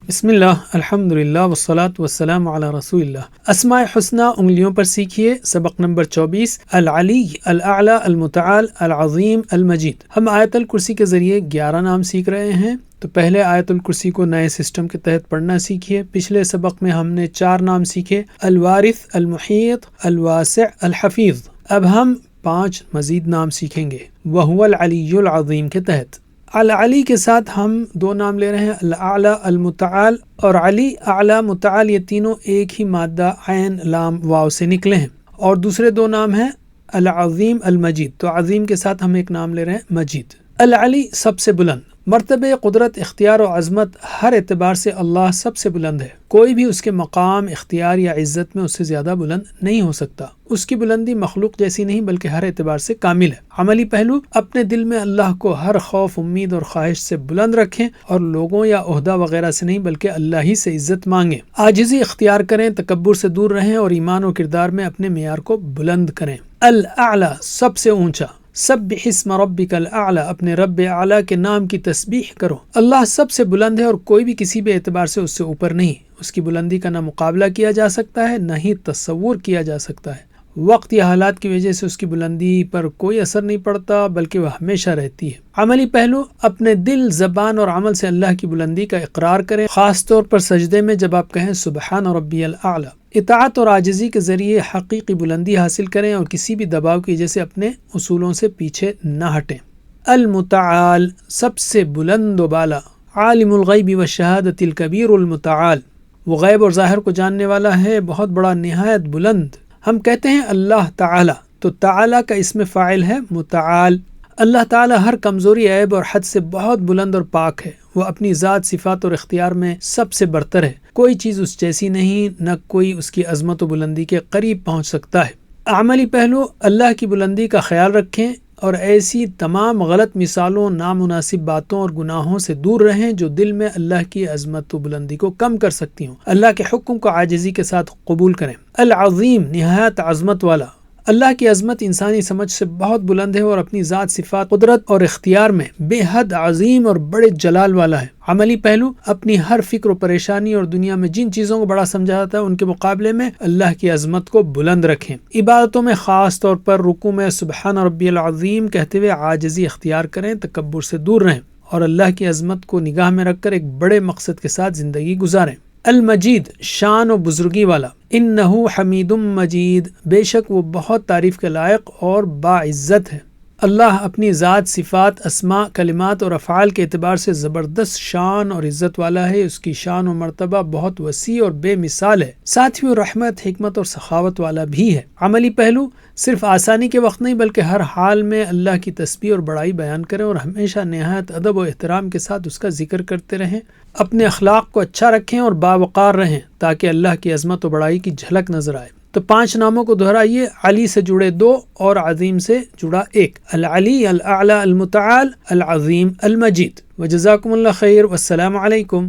بسم اللہ، الحمدللہ والصلاة والسلام علی رسول اللہ۔ اسماء حسنی انگلیوں پر سیکھیے، سبق نمبر 24، العلی، الاعلی، المتعال، العظیم، المجید۔ ہم آیت الکرسی کے ذریعے 11 نام سیکھ رہے ہیں۔ تو پہلے آیت الکرسی کو نئے سسٹم کے تحت پڑھنا سیکھیے۔ پچھلے سبق میں ہم نے 4 نام سیکھے، الوارث، المحیط، الواسع، الحفیظ۔ اب ہم 5 مزید نام سیکھیں گے وَهُوَ الْعَلِيُّ الْعَظِيمُ کے تحت۔ العلی کے ساتھ ہم 2 نام لے رہے ہیں، الاعلی، المتعال، اور علی، اعلی، متعال، یہ تینوں ایک ہی مادہ عین لام واو سے نکلے ہیں۔ اور دوسرے 2 نام ہیں العظیم، المجید۔ تو عظیم کے ساتھ ہم ایک نام لے رہے ہیں، مجید۔ العلی سب سے بلند، مرتبہ قدرت، اختیار و عظمت ہر اعتبار سے اللہ سب سے بلند ہے۔ کوئی بھی اس کے مقام، اختیار یا عزت میں اس سے زیادہ بلند نہیں ہو سکتا۔ اس کی بلندی مخلوق جیسی نہیں بلکہ ہر اعتبار سے کامل ہے۔ عملی پہلو، اپنے دل میں اللہ کو ہر خوف، امید اور خواہش سے بلند رکھیں اور لوگوں یا عہدہ وغیرہ سے نہیں بلکہ اللہ ہی سے عزت مانگیں۔ عاجزی اختیار کریں، تکبر سے دور رہیں اور ایمان و کردار میں اپنے معیار کو بلند کریں۔ الاعلی سب سے اونچا، سبح اسم ربک الاعلی، اپنے رب اعلیٰ کے نام کی تسبیح کرو۔ اللہ سب سے بلند ہے اور کوئی بھی کسی بھی اعتبار سے اس سے اوپر نہیں۔ اس کی بلندی کا نہ مقابلہ کیا جا سکتا ہے نہ ہی تصور کیا جا سکتا ہے۔ وقت یا حالات کی وجہ سے اس کی بلندی پر کوئی اثر نہیں پڑتا بلکہ وہ ہمیشہ رہتی ہے۔ عملی پہلو، اپنے دل، زبان اور عمل سے اللہ کی بلندی کا اقرار کریں، خاص طور پر سجدے میں جب آپ کہیں سبحان ربی الاعلی۔ اطاعت اور عاجزی کے ذریعے حقیقی بلندی حاصل کریں اور کسی بھی دباؤ کی وجہ سے اپنے اصولوں سے پیچھے نہ ہٹیں۔ المتعال سب سے بلند و بالا، عالم الغیب والشہادۃ الکبیر المتعال، وہ غیب اور ظاہر کو جاننے والا ہے، بہت بڑا، نہایت بلند۔ ہم کہتے ہیں اللہ تعالی، تو تعالی کا اسم فاعل ہے متعال۔ اللہ تعالی ہر کمزوری، عیب اور حد سے بہت بلند اور پاک ہے۔ وہ اپنی ذات، صفات اور اختیار میں سب سے برتر ہے۔ کوئی چیز اس جیسی نہیں، نہ کوئی اس کی عظمت و بلندی کے قریب پہنچ سکتا ہے۔ عملی پہلو، اللہ کی بلندی کا خیال رکھیں اور ایسی تمام غلط مثالوں، نامناسب باتوں اور گناہوں سے دور رہیں جو دل میں اللہ کی عظمت و بلندی کو کم کر سکتی ہوں۔ اللہ کے حکم کو عاجزی کے ساتھ قبول کریں۔ العظیم نہایت عظمت والا، اللہ کی عظمت انسانی سمجھ سے بہت بلند ہے اور اپنی ذات، صفات، قدرت اور اختیار میں بے حد عظیم اور بڑے جلال والا ہے۔ عملی پہلو، اپنی ہر فکر و پریشانی اور دنیا میں جن چیزوں کو بڑا سمجھا جاتا ہے ان کے مقابلے میں اللہ کی عظمت کو بلند رکھیں۔ عبادتوں میں خاص طور پر رکوع میں سبحان ربی العظیم کہتے ہوئے عاجزی اختیار کریں، تکبر سے دور رہیں اور اللہ کی عظمت کو نگاہ میں رکھ کر ایک بڑے مقصد کے ساتھ زندگی گزاریں۔ المجید شان و بزرگی والا، انہو حمید مجید، بے شک وہ بہت تعریف کے لائق اور باعزت ہے۔ اللہ اپنی ذات، صفات، اسماء، کلمات اور افعال کے اعتبار سے زبردست شان اور عزت والا ہے۔ اس کی شان و مرتبہ بہت وسیع اور بے مثال ہے، ساتھ ہی وہ رحمت، حکمت اور سخاوت والا بھی ہے۔ عملی پہلو، صرف آسانی کے وقت نہیں بلکہ ہر حال میں اللہ کی تسبیح اور بڑائی بیان کریں اور ہمیشہ نہایت ادب و احترام کے ساتھ اس کا ذکر کرتے رہیں۔ اپنے اخلاق کو اچھا رکھیں اور باوقار رہیں تاکہ اللہ کی عظمت و بڑائی کی جھلک نظر آئے۔ تو 5 ناموں کو دہرائیے، علی سے جڑے 2 اور عظیم سے جڑا 1، العلی، الاعلی، المتعال، العظیم، المجید۔ وجزاکم اللہ خیر، والسلام علیکم۔